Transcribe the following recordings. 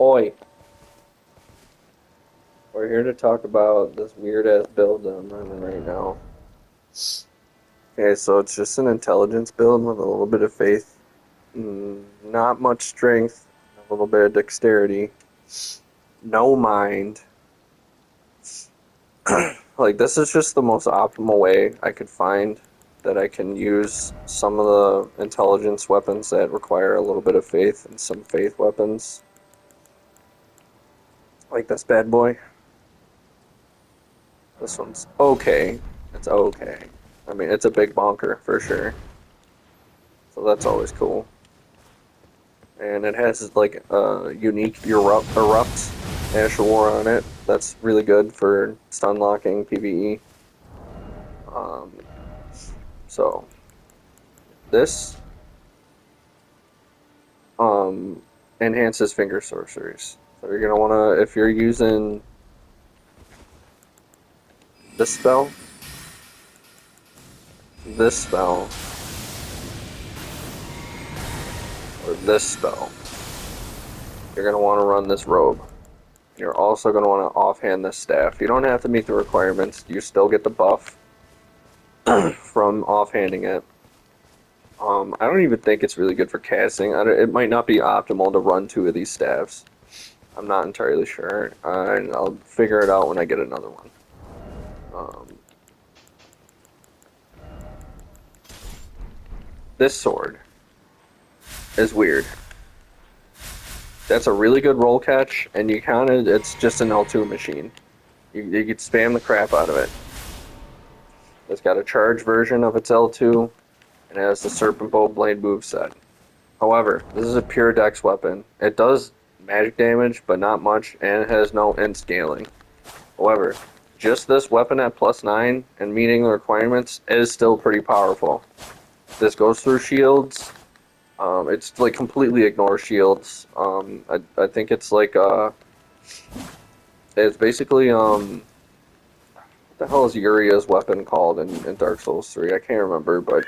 Oi, we're here to talk about this weird ass build that I'm running right now. Okay, so it's just an intelligence build with a little bit of faith, not much strength, a little bit of dexterity, no mind. Like, this is just the most optimal way I could find that I can use some of the intelligence weapons that require a little bit of faith and some faith weapons. Like this bad boy. This one's okay. It's okay. I mean, it's a big bonker for sure. So that's always cool. And it has like a unique erupt Ash of War on it. That's really good for stun locking PvE. Um, so this um, enhances finger sorceries. So you're gonna wanna, if you're using this spell, this spell, or this spell, you're gonna want to run this robe. You're also going to want to offhand this staff. You don't have to meet the requirements. You still get the buff from offhanding it. I don't even think it's really good for casting. It might not be optimal to run two of these staffs. I'm not entirely sure. I'll figure it out when I get another one. Um, this sword is weird. That's a really good roll catch, and it's just an L2 machine. You could spam the crap out of it. It's got a charge version of its L2, and it has the Serpent Bow Blade moveset. However, this is a pure dex weapon. It does magic damage, but not much, and it has no end scaling. However, just this weapon at +9 and meeting the requirements is still pretty powerful. This goes through shields. It's like completely ignores shields. I think it's like it's basically what the hell is Uria's weapon called in Dark Souls 3? I can't remember, but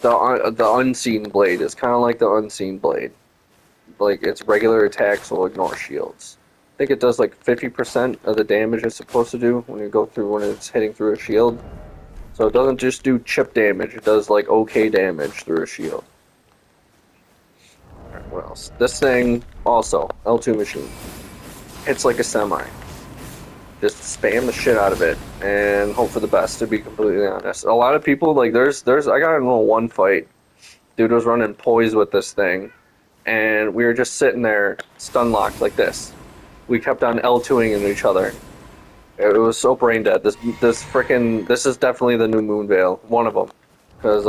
the unseen blade is kind of like the unseen blade. Like its regular attacks will ignore shields. I think it does like 50% of the damage it's supposed to do when it's hitting through a shield. So it doesn't just do chip damage, it does like okay damage through a shield. Alright, what else? This thing also, L2 machine. Hits like a semi. Just spam the shit out of it and hope for the best, to be completely honest. A lot of people like I got in one fight. Dude was running poise with this thing, and we were just sitting there stun locked like this. We kept on L2ing into each other. It was so brain dead. This is definitely the new Moon Veil, one of them. Because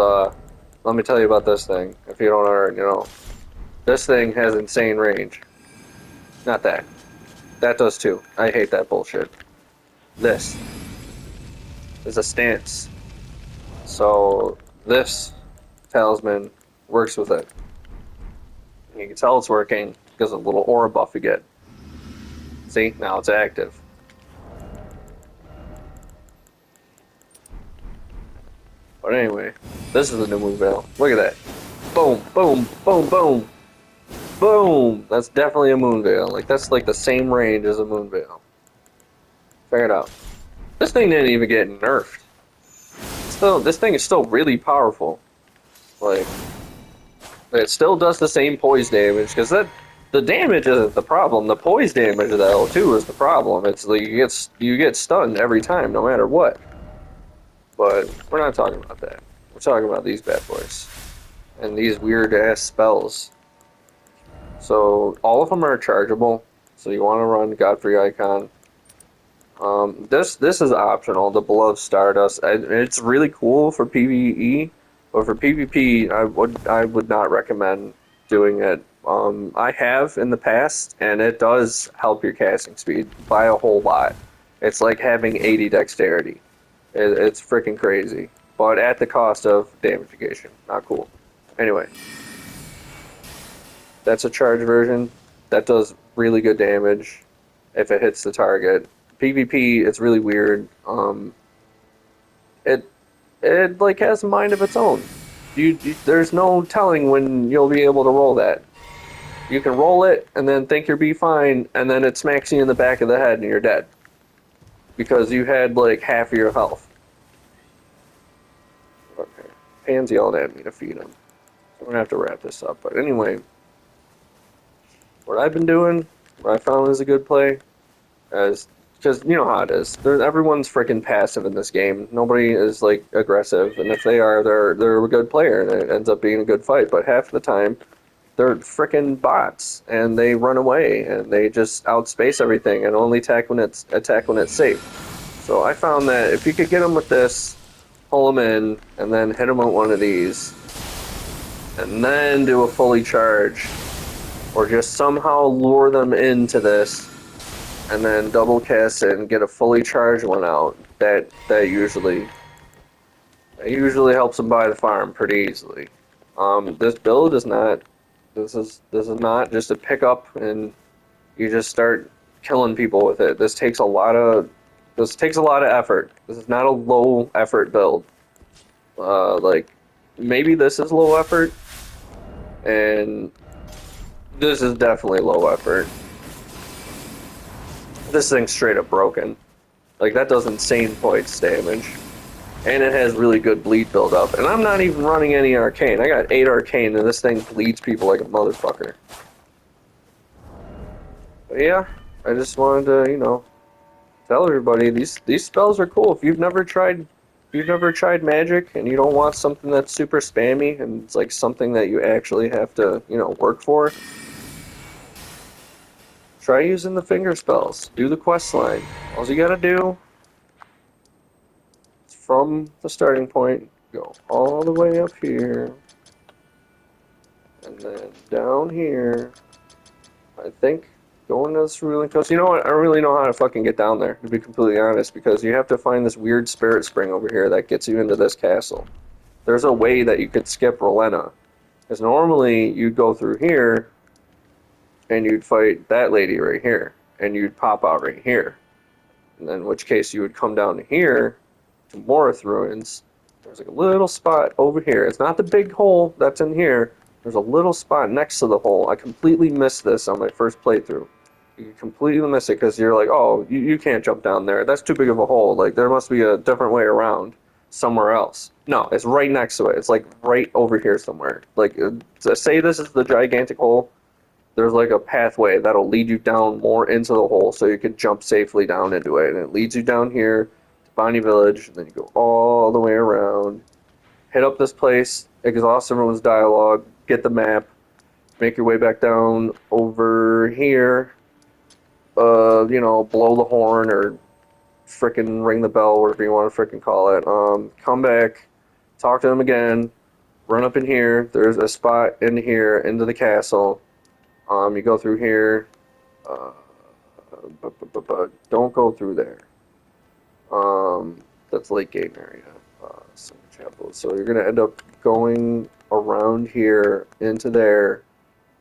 let me tell you about this thing. If you don't already know, this thing has insane range. Not that. That does too. I hate that bullshit. This is a stance. So this talisman works with it. You can tell it's working because of the little aura buff you get. See, now it's active. But anyway, this is the new Moon Veil. Look at that. Boom, boom, boom, boom, boom. That's definitely a Moon Veil. Like, that's like the same range as a Moon Veil. Check it out. This thing didn't even get nerfed. This thing is still really powerful. Like, it still does the same poise damage, because the damage isn't the problem. The poise damage of the L2 is the problem. It's like you get stunned every time, no matter what. But we're not talking about that. We're talking about these bad boys and these weird ass spells. So all of them are chargeable. So you want to run Godfrey Icon. This is optional. The Beloved Stardust. It's really cool for PvE, but for PvP, I would not recommend doing it. I have in the past, and it does help your casting speed by a whole lot. It's like having 80 dexterity. It's freaking crazy, but at the cost of damageation. Not cool. Anyway, that's a charge version. That does really good damage if it hits the target. PvP, it's really weird. It it like has a mind of its own. There's no telling when you'll be able to roll that. You can roll it and then think you'll be fine, and then it smacks you in the back of the head and you're dead. Because you had like half of your health. Okay. Pan's yelling at me to feed him. I'm gonna have to wrap this up. But anyway, what I've been doing, what I found is a good play, as because you know how it is. Everyone's freaking passive in this game. Nobody is like aggressive, and if they are, they're a good player, and it ends up being a good fight. But half the time, they're freaking bots, and they run away, and they just outspace everything, and only attack when it's safe. So I found that if you could get them with this, pull them in, and then hit them with one of these, and then do a fully charge, or just somehow lure them into this, and then double cast it and get a fully charged one out. That usually helps them buy the farm pretty easily. This build is not. This is not just a pickup and you just start killing people with it. This takes a lot of effort. This is not a low effort build. Like maybe this is low effort, and this is definitely low effort. This thing's straight up broken. Like that does insane points damage, and it has really good bleed build up. And I'm not even running any arcane. I got 8 arcane, and this thing bleeds people like a motherfucker. But yeah, I just wanted to, tell everybody these spells are cool. If you've never tried magic and you don't want something that's super spammy and it's like something that you actually have to, work for, try using the finger spells. Do the quest line. All you gotta do is from the starting point, go all the way up here, and then down here. I think going to this ruling coast. You know what? I don't really know how to fucking get down there, to be completely honest, because you have to find this weird spirit spring over here that gets you into this castle. There's a way that you could skip Rowena, because normally you'd go through here and you'd fight that lady right here, and you'd pop out right here. And then in which case you would come down here to Morith Ruins. There's like a little spot over here. It's not the big hole that's in here. There's a little spot next to the hole. I completely missed this on my first playthrough. You completely miss it because you're like, oh, you can't jump down there. That's too big of a hole. Like, there must be a different way around somewhere else. No, it's right next to it. It's like right over here somewhere. Like, say this is the gigantic hole. There's like a pathway that'll lead you down more into the hole so you can jump safely down into it. And it leads you down here to Bonnie Village, and then you go all the way around, hit up this place, exhaust everyone's dialogue, get the map, make your way back down over here, blow the horn or frickin' ring the bell, whatever you want to frickin' call it. Come back, talk to them again, run up in here. There's a spot in here into the castle. You go through here. But don't go through there. That's Lake Game area. Chapel. So you're gonna end up going around here into there,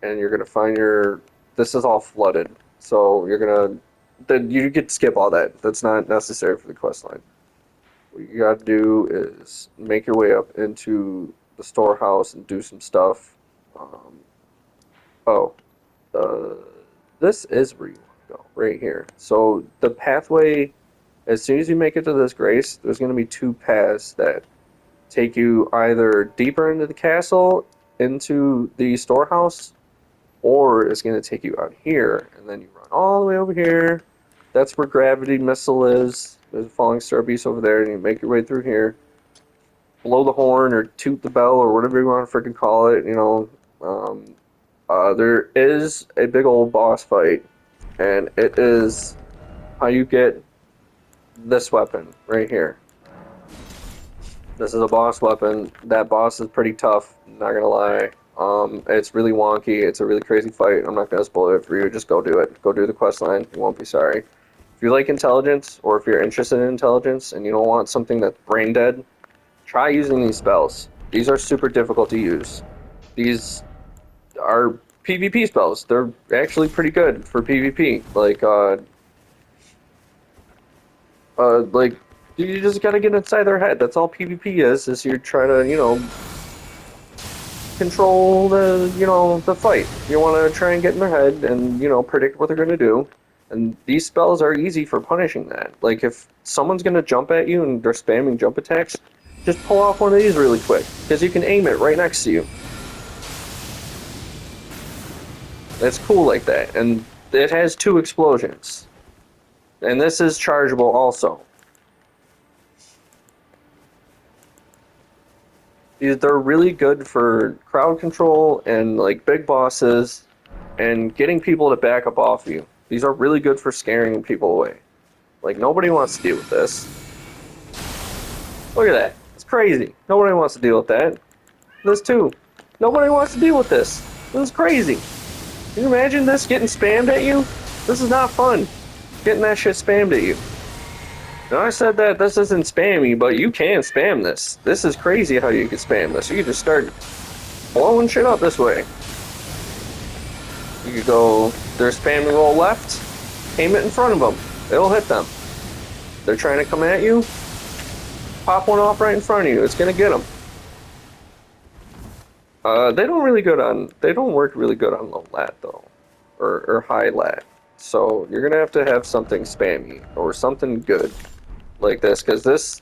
and you're gonna find your. This is all flooded, so you're gonna. Then you get to skip all that. That's not necessary for the quest line. What you gotta do is make your way up into the storehouse and do some stuff. Oh, uh, this is where you want to go, right here. So the pathway, as soon as you make it to this grace, there's going to be 2 paths that take you either deeper into the castle, into the storehouse, or it's going to take you out here, and then you run all the way over here. That's where Gravity Missile is. There's a Falling Star Beast over there, and you make your way through here. Blow the horn or toot the bell or whatever you want to freaking call it, there is a big old boss fight, and it is how you get this weapon right here. This is a boss weapon. That boss is pretty tough, not gonna lie. It's really wonky. It's a really crazy fight. I'm not gonna spoil it for you. Just go do it. Go do the quest line. You won't be sorry. If you like intelligence, or if you're interested in intelligence and you don't want something that's brain dead, try using these spells. These are super difficult to use. These are PvP spells. They're actually pretty good for PvP. Like you just gotta get inside their head. That's all PvP is you're trying to, control the fight. You want to try and get in their head and predict what they're going to do. And these spells are easy for punishing that. Like if someone's going to jump at you and they're spamming jump attacks, just pull off one of these really quick because you can aim it right next to you. It's cool like that, and it has 2 explosions. And this is chargeable also. They're really good for crowd control and like big bosses and getting people to back up off you. These are really good for scaring people away. Like nobody wants to deal with this. Look at that. It's crazy. Nobody wants to deal with that. This too. Nobody wants to deal with this. This is crazy. Can you imagine this getting spammed at you? This is not fun. Getting that shit spammed at you. Now I said that this isn't spammy, but you can spam this. This is crazy how you can spam this. You can just start blowing shit up this way. You could go, they're spamming roll left, aim it in front of them. It'll hit them. They're trying to come at you, pop one off right in front of you. It's gonna get them. They don't work really good on low lat though, or high lat. So you're gonna have to have something spammy or something good like this, because this,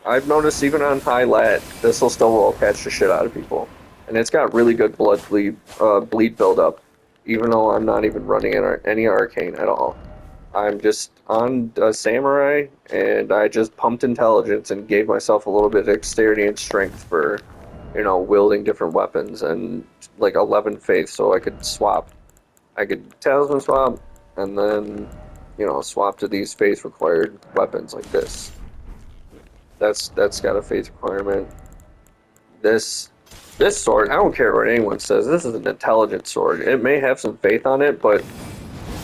I've noticed even on high lat, this will still roll catch the shit out of people, and it's got really good bleed buildup, even though I'm not even running any arcane at all. I'm just on a samurai, and I just pumped intelligence and gave myself a little bit of dexterity and strength for, wielding different weapons, and like 11 faith, so I could swap. I could talisman swap, and then, swap to these faith required weapons like this. That's got a faith requirement. This sword, I don't care what anyone says, this is an intelligent sword. It may have some faith on it, but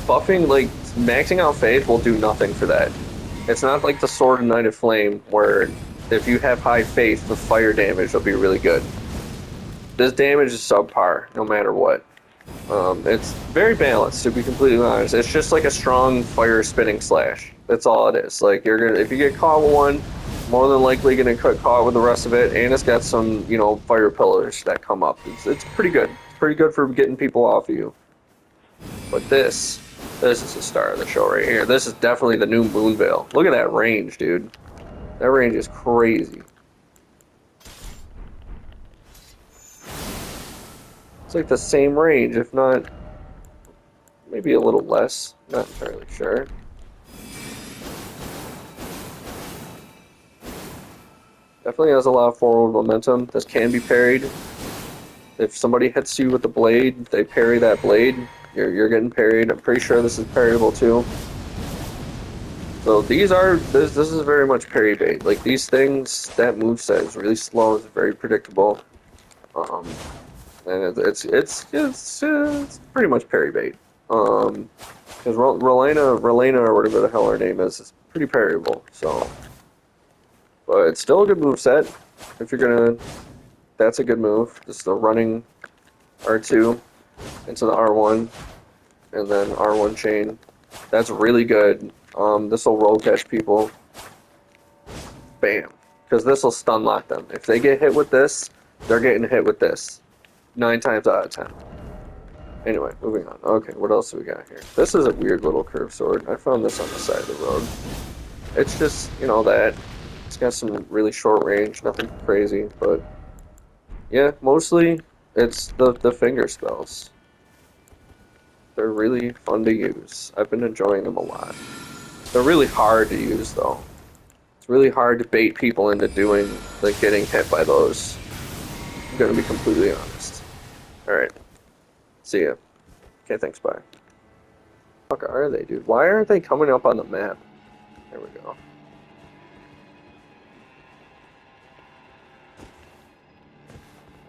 buffing, like, maxing out faith will do nothing for that. It's not like the Sword of Knight of Flame, where if you have high faith, the fire damage will be really good. This damage is subpar, no matter what. It's very balanced, to be completely honest. It's just like a strong fire spinning slash. That's all it is. Like if you get caught with one, more than likely gonna get caught with the rest of it, and it's got some, fire pillars that come up. It's pretty good. It's pretty good for getting people off of you. But this is the star of the show right here. This is definitely the new Moonveil. Look at that range, dude. That range is crazy. It's like the same range, if not maybe a little less. Not entirely sure. Definitely has a lot of forward momentum. This can be parried. If somebody hits you with the blade, they parry that blade, you're getting parried. I'm pretty sure this is parryable too. So this is very much parry bait. Like these things, that moveset is really slow, it's very predictable. And it's pretty much parry bait. Because Relena or whatever the hell her name is pretty parryable. So, but it's still a good move set. If you're gonna, that's a good move. Just the running R2 into the R1, and then R1 chain. That's really good. This will roll catch people. Bam. Because this will stun lock them. If they get hit with this, they're getting hit with this. 9 times out of 10. Anyway, moving on. Okay, what else do we got here? This is a weird little curved sword. I found this on the side of the road. It's just, that. It's got some really short range, nothing crazy, but yeah, mostly it's the finger spells. They're really fun to use. I've been enjoying them a lot. They're really hard to use though. It's really hard to bait people into getting hit by those. I'm gonna be completely honest. Alright. See ya. Okay, thanks, bye. Fuck are they, dude? Why aren't they coming up on the map? There we go.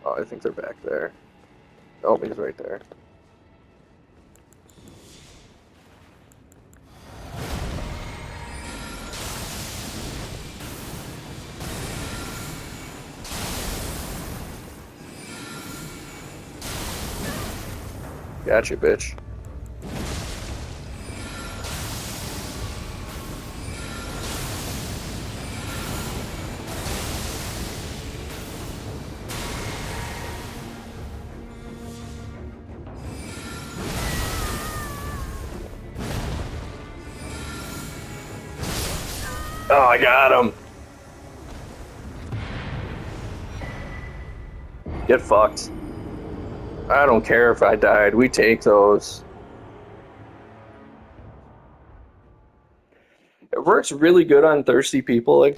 Oh, I think they're back there. Oh, he's right there. Gotcha, bitch. Oh, I got him. Get fucked. I don't care if I died. We take those. It works really good on thirsty people. Like,